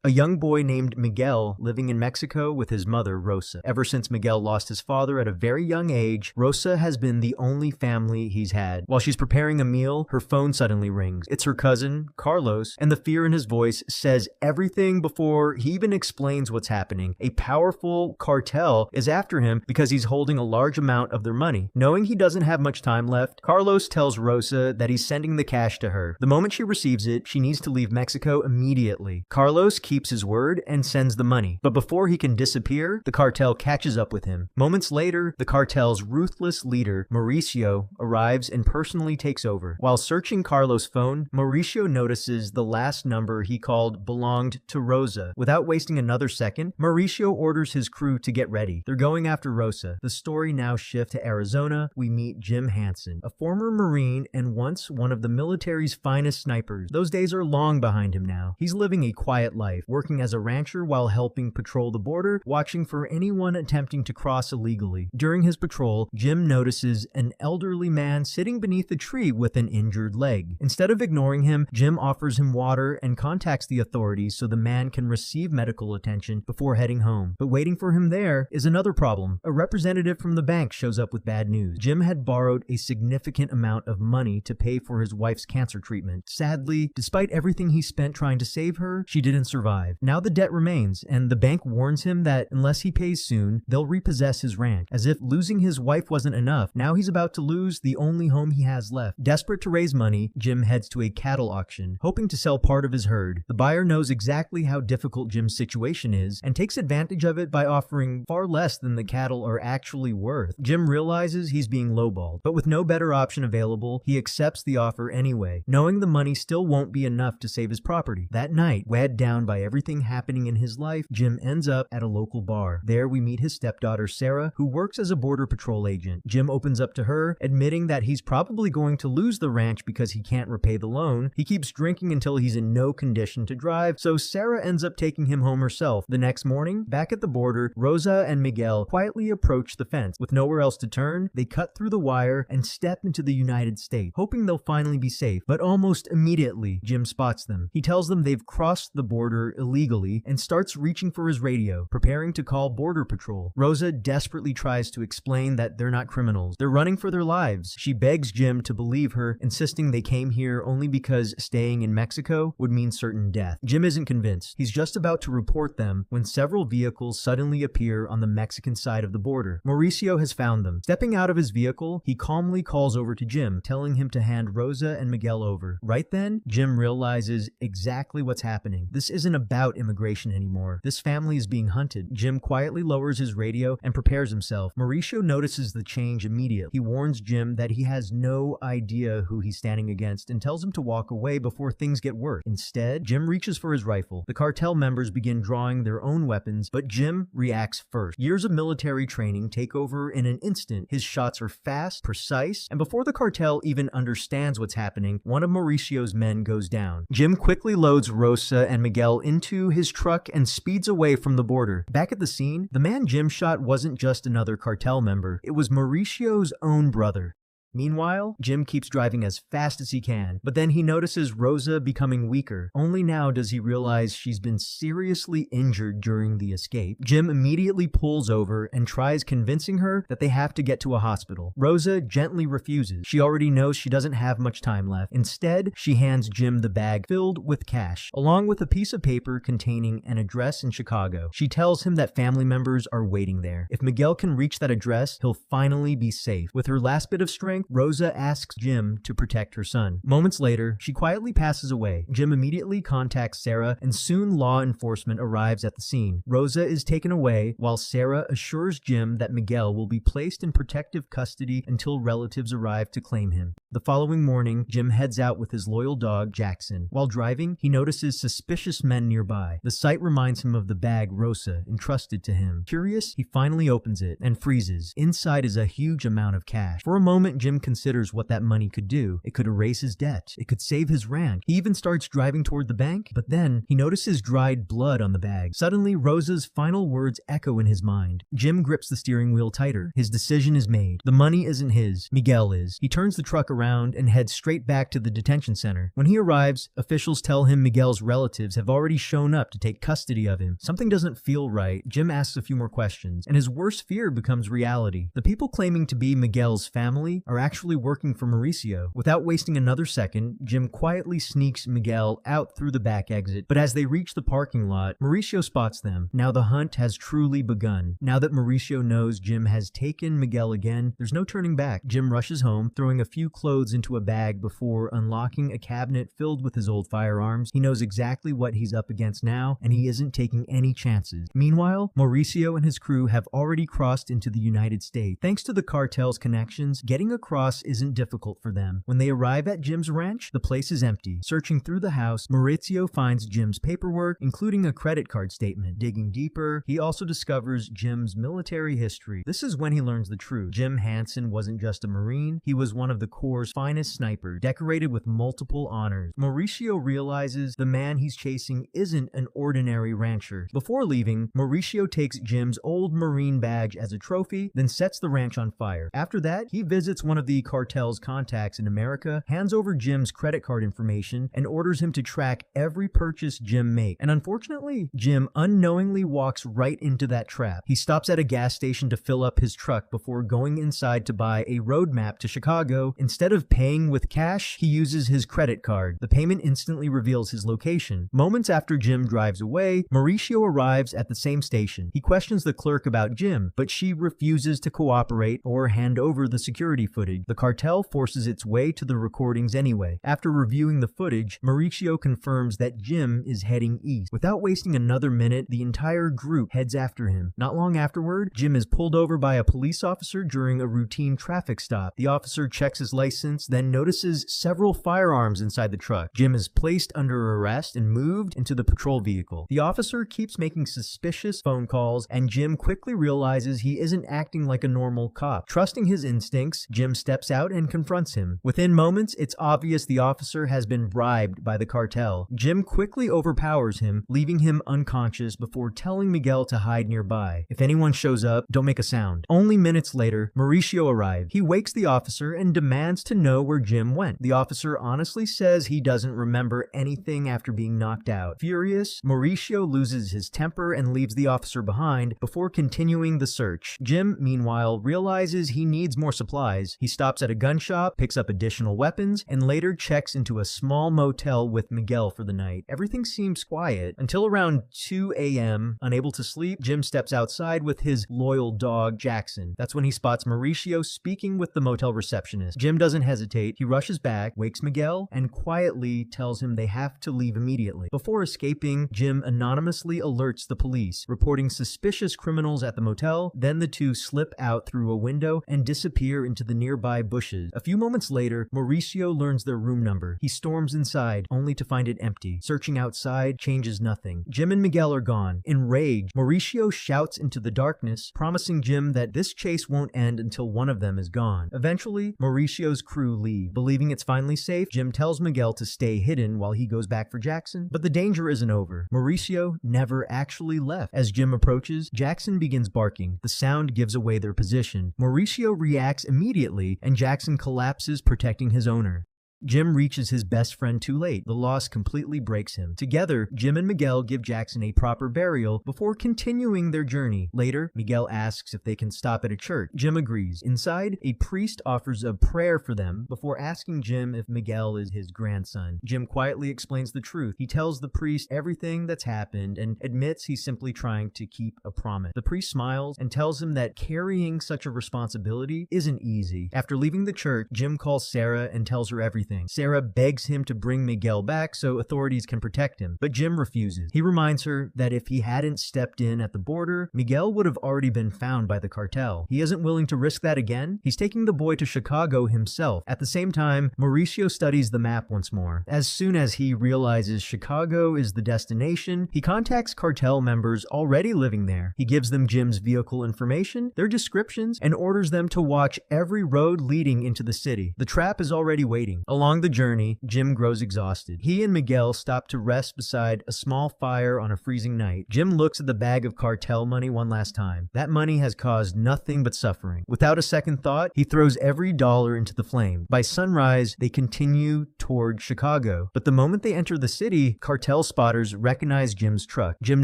A young boy named Miguel living in Mexico with his mother, Rosa. Ever since Miguel lost his father at a very young age, Rosa has been the only family he's had. While she's preparing a meal, her phone suddenly rings. It's her cousin, Carlos, and the fear in his voice says everything before he even explains what's happening. A powerful cartel is after him because he's holding a large amount of their money. Knowing he doesn't have much time left, Carlos tells Rosa that he's sending the cash to her. The moment she receives it, she needs to leave Mexico immediately. Carlos keeps his word and sends the money. But before he can disappear, the cartel catches up with him. Moments later, the cartel's ruthless leader, Mauricio, arrives and personally takes over. While searching Carlos' phone, Mauricio notices the last number he called belonged to Rosa. Without wasting another second, Mauricio orders his crew to get ready. They're going after Rosa. The story now shifts to Arizona. We meet Jim Hansen, a former Marine and once one of the military's finest snipers. Those days are long behind him now. He's living a quiet life, working as a rancher while helping patrol the border, watching for anyone attempting to cross illegally. During his patrol, Jim notices an elderly man sitting beneath a tree with an injured leg. Instead of ignoring him, Jim offers him water and contacts the authorities so the man can receive medical attention before heading home. But waiting for him there is another problem. A representative from the bank shows up with bad news. Jim had borrowed a significant amount of money to pay for his wife's cancer treatment. Sadly, despite everything he spent trying to save her, she didn't survive. Now the debt remains, and the bank warns him that unless he pays soon, they'll repossess his ranch. As if losing his wife wasn't enough, now he's about to lose the only home he has left. Desperate to raise money, Jim heads to a cattle auction, hoping to sell part of his herd. The buyer knows exactly how difficult Jim's situation is, and takes advantage of it by offering far less than the cattle are actually worth. Jim realizes he's being lowballed, but with no better option available, he accepts the offer anyway, knowing the money still won't be enough to save his property. That night, weighed down by everything happening in his life, Jim ends up at a local bar. There we meet his stepdaughter Sarah, who works as a border patrol agent. Jim opens up to her, admitting that he's probably going to lose the ranch because he can't repay the loan. He keeps drinking until he's in no condition to drive, so Sarah ends up taking him home herself. The next morning, back at the border, Rosa and Miguel quietly approach the fence. With nowhere else to turn, they cut through the wire and step into the United States, hoping they'll finally be safe. But almost immediately, Jim spots them. He tells them they've crossed the border illegally and starts reaching for his radio, preparing to call Border Patrol. Rosa desperately tries to explain that they're not criminals. They're running for their lives. She begs Jim to believe her, insisting they came here only because staying in Mexico would mean certain death. Jim isn't convinced. He's just about to report them when several vehicles suddenly appear on the Mexican side of the border. Mauricio has found them. Stepping out of his vehicle, he calmly calls over to Jim, telling him to hand Rosa and Miguel over. Right then, Jim realizes exactly what's happening. This isn't about immigration anymore. This family is being hunted. Jim quietly lowers his radio and prepares himself. Mauricio notices the change immediately. He warns Jim that he has no idea who he's standing against and tells him to walk away before things get worse. Instead, Jim reaches for his rifle. The cartel members begin drawing their own weapons, but Jim reacts first. Years of military training take over in an instant. His shots are fast, precise, and before the cartel even understands what's happening, one of Mauricio's men goes down. Jim quickly loads Rosa and Miguel into his truck and speeds away from the border. Back at the scene, the man Jim shot wasn't just another cartel member. It was Mauricio's own brother. Meanwhile, Jim keeps driving as fast as he can, but then he notices Rosa becoming weaker. Only now does he realize she's been seriously injured during the escape. Jim immediately pulls over and tries convincing her that they have to get to a hospital. Rosa gently refuses. She already knows she doesn't have much time left. Instead, she hands Jim the bag filled with cash, along with a piece of paper containing an address in Chicago. She tells him that family members are waiting there. If Miguel can reach that address, he'll finally be safe. With her last bit of strength, Rosa asks Jim to protect her son. Moments later, she quietly passes away. Jim immediately contacts Sarah, and soon law enforcement arrives at the scene. Rosa is taken away, while Sarah assures Jim that Miguel will be placed in protective custody until relatives arrive to claim him. The following morning, Jim heads out with his loyal dog, Jackson. While driving, he notices suspicious men nearby. The sight reminds him of the bag Rosa entrusted to him. Curious, he finally opens it and freezes. Inside is a huge amount of cash. For a moment, Jim Jim considers what that money could do. It could erase his debt. It could save his ranch. He even starts driving toward the bank, but then he notices dried blood on the bag. Suddenly, Rosa's final words echo in his mind. Jim grips the steering wheel tighter. His decision is made. The money isn't his. Miguel is. He turns the truck around and heads straight back to the detention center. When he arrives, officials tell him Miguel's relatives have already shown up to take custody of him. Something doesn't feel right. Jim asks a few more questions, and his worst fear becomes reality. The people claiming to be Miguel's family are actually working for Mauricio. Without wasting another second, Jim quietly sneaks Miguel out through the back exit, but as they reach the parking lot, Mauricio spots them. Now the hunt has truly begun. Now that Mauricio knows Jim has taken Miguel again, there's no turning back. Jim rushes home, throwing a few clothes into a bag before unlocking a cabinet filled with his old firearms. He knows exactly what he's up against now, and he isn't taking any chances. Meanwhile, Mauricio and his crew have already crossed into the United States. Thanks to the cartel's connections, getting across isn't difficult for them. When they arrive at Jim's ranch, the place is empty. Searching through the house, Mauricio finds Jim's paperwork, including a credit card statement. Digging deeper, he also discovers Jim's military history. This is when he learns the truth. Jim Hansen wasn't just a Marine, he was one of the Corps' finest snipers, decorated with multiple honors. Mauricio realizes the man he's chasing isn't an ordinary rancher. Before leaving, Mauricio takes Jim's old Marine badge as a trophy, then sets the ranch on fire. After that, he visits one of the cartel's contacts in America, hands over Jim's credit card information, and orders him to track every purchase Jim makes. And unfortunately, Jim unknowingly walks right into that trap. He stops at a gas station to fill up his truck before going inside to buy a road map to Chicago. Instead of paying with cash, he uses his credit card. The payment instantly reveals his location. Moments after Jim drives away, Mauricio arrives at the same station. He questions the clerk about Jim, but she refuses to cooperate or hand over the security footage. The cartel forces its way to the recordings anyway. After reviewing the footage, Mauricio confirms that Jim is heading east. Without wasting another minute, the entire group heads after him. Not long afterward, Jim is pulled over by a police officer during a routine traffic stop. The officer checks his license, then notices several firearms inside the truck. Jim is placed under arrest and moved into the patrol vehicle. The officer keeps making suspicious phone calls, and Jim quickly realizes he isn't acting like a normal cop. Trusting his instincts, Jim steps out and confronts him. Within moments, it's obvious the officer has been bribed by the cartel. Jim quickly overpowers him, leaving him unconscious before telling Miguel to hide nearby. If anyone shows up, don't make a sound. Only minutes later, Mauricio arrives. He wakes the officer and demands to know where Jim went. The officer honestly says he doesn't remember anything after being knocked out. Furious, Mauricio loses his temper and leaves the officer behind before continuing the search. Jim, meanwhile, realizes he needs more supplies. He stops at a gun shop, picks up additional weapons, and later checks into a small motel with Miguel for the night. Everything seems quiet until around 2 a.m. Unable to sleep, Jim steps outside with his loyal dog, Jackson. That's when he spots Mauricio speaking with the motel receptionist. Jim doesn't hesitate. He rushes back, wakes Miguel, and quietly tells him they have to leave immediately. Before escaping, Jim anonymously alerts the police, reporting suspicious criminals at the motel. Then the two slip out through a window and disappear into the nearby bushes. A few moments later, Mauricio learns their room number. He storms inside, only to find it empty. Searching outside changes nothing. Jim and Miguel are gone. Enraged, Mauricio shouts into the darkness, promising Jim that this chase won't end until one of them is gone. Eventually, Mauricio's crew leave. Believing it's finally safe, Jim tells Miguel to stay hidden while he goes back for Jackson, but the danger isn't over. Mauricio never actually left. As Jim approaches, Jackson begins barking. The sound gives away their position. Mauricio reacts immediately, and Jackson collapses, protecting his owner. Jim reaches his best friend too late. The loss completely breaks him. Together, Jim and Miguel give Jackson a proper burial before continuing their journey. Later, Miguel asks if they can stop at a church. Jim agrees. Inside, a priest offers a prayer for them before asking Jim if Miguel is his grandson. Jim quietly explains the truth. He tells the priest everything that's happened and admits he's simply trying to keep a promise. The priest smiles and tells him that carrying such a responsibility isn't easy. After leaving the church, Jim calls Sarah and tells her everything. everything. Sarah begs him to bring Miguel back so authorities can protect him, but Jim refuses. He reminds her that if he hadn't stepped in at the border, Miguel would have already been found by the cartel. He isn't willing to risk that again. He's taking the boy to Chicago himself. At the same time, Mauricio studies the map once more. As soon as he realizes Chicago is the destination, he contacts cartel members already living there. He gives them Jim's vehicle information, their descriptions, and orders them to watch every road leading into the city. The trap is already waiting. Along the journey, Jim grows exhausted. He and Miguel stop to rest beside a small fire on a freezing night. Jim looks at the bag of cartel money one last time. That money has caused nothing but suffering. Without a second thought, he throws every dollar into the flame. By sunrise, they continue toward Chicago. But the moment they enter the city, cartel spotters recognize Jim's truck. Jim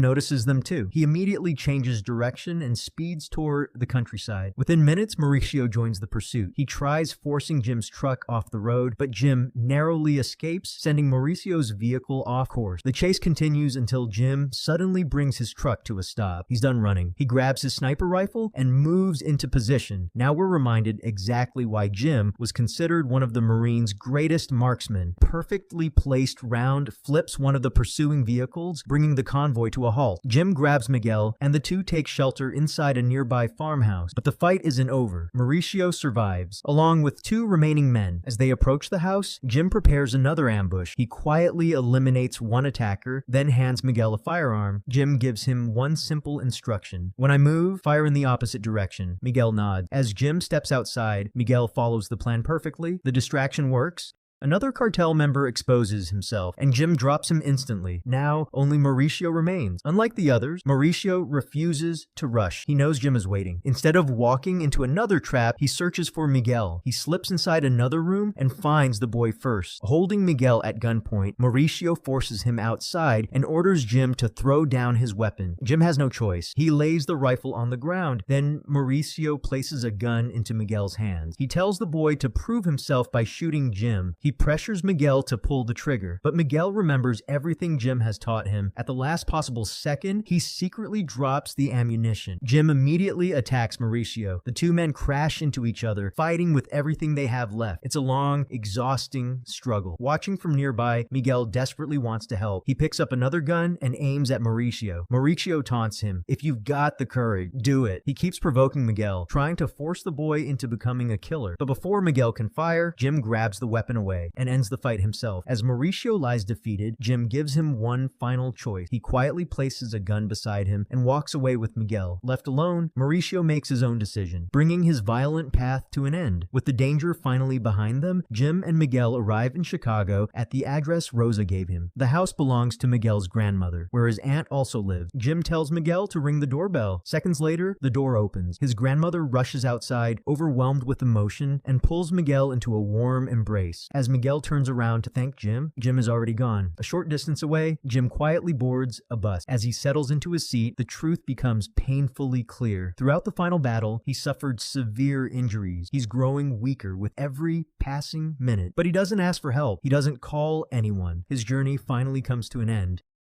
notices them too. He immediately changes direction and speeds toward the countryside. Within minutes, Mauricio joins the pursuit. He tries forcing Jim's truck off the road, but Jim narrowly escapes, sending Mauricio's vehicle off course. The chase continues until Jim suddenly brings his truck to a stop. He's done running. He grabs his sniper rifle and moves into position. Now we're reminded exactly why Jim was considered one of the Marines' greatest marksmen. Perfectly placed round flips one of the pursuing vehicles, bringing the convoy to a halt. Jim grabs Miguel, and the two take shelter inside a nearby farmhouse. But the fight isn't over. Mauricio survives, along with two remaining men. As they approach the house, Jim prepares another ambush. He quietly eliminates one attacker, then hands Miguel a firearm. Jim gives him one simple instruction. When I move, fire in the opposite direction. Miguel nods. As Jim steps outside, Miguel follows the plan perfectly. The distraction works. Another cartel member exposes himself, and Jim drops him instantly. Now, only Mauricio remains. Unlike the others, Mauricio refuses to rush. He knows Jim is waiting. Instead of walking into another trap, he searches for Miguel. He slips inside another room and finds the boy first. Holding Miguel at gunpoint, Mauricio forces him outside and orders Jim to throw down his weapon. Jim has no choice. He lays the rifle on the ground. Then Mauricio places a gun into Miguel's hands. He tells the boy to prove himself by shooting Jim. He pressures Miguel to pull the trigger, but Miguel remembers everything Jim has taught him. At the last possible second, he secretly drops the ammunition. Jim immediately attacks Mauricio. The two men crash into each other, fighting with everything they have left. It's a long, exhausting struggle. Watching from nearby, Miguel desperately wants to help. He picks up another gun and aims at Mauricio. Mauricio taunts him. If you've got the courage, do it. He keeps provoking Miguel, trying to force the boy into becoming a killer. But before Miguel can fire, Jim grabs the weapon away and ends the fight himself. As Mauricio lies defeated, Jim gives him one final choice. He quietly places a gun beside him and walks away with Miguel. Left alone, Mauricio makes his own decision, bringing his violent path to an end. With the danger finally behind them, Jim and Miguel arrive in Chicago at the address Rosa gave him. The house belongs to Miguel's grandmother, where his aunt also lived. Jim tells Miguel to ring the doorbell. Seconds later, the door opens. His grandmother rushes outside, overwhelmed with emotion, and pulls Miguel into a warm embrace. As Miguel turns around to thank Jim, Jim is already gone. A short distance away, Jim quietly boards a bus. As he settles into his seat, the truth becomes painfully clear. Throughout the final battle, he suffered severe injuries. He's growing weaker with every passing minute. But he doesn't ask for help. He doesn't call anyone. His journey finally comes to an end.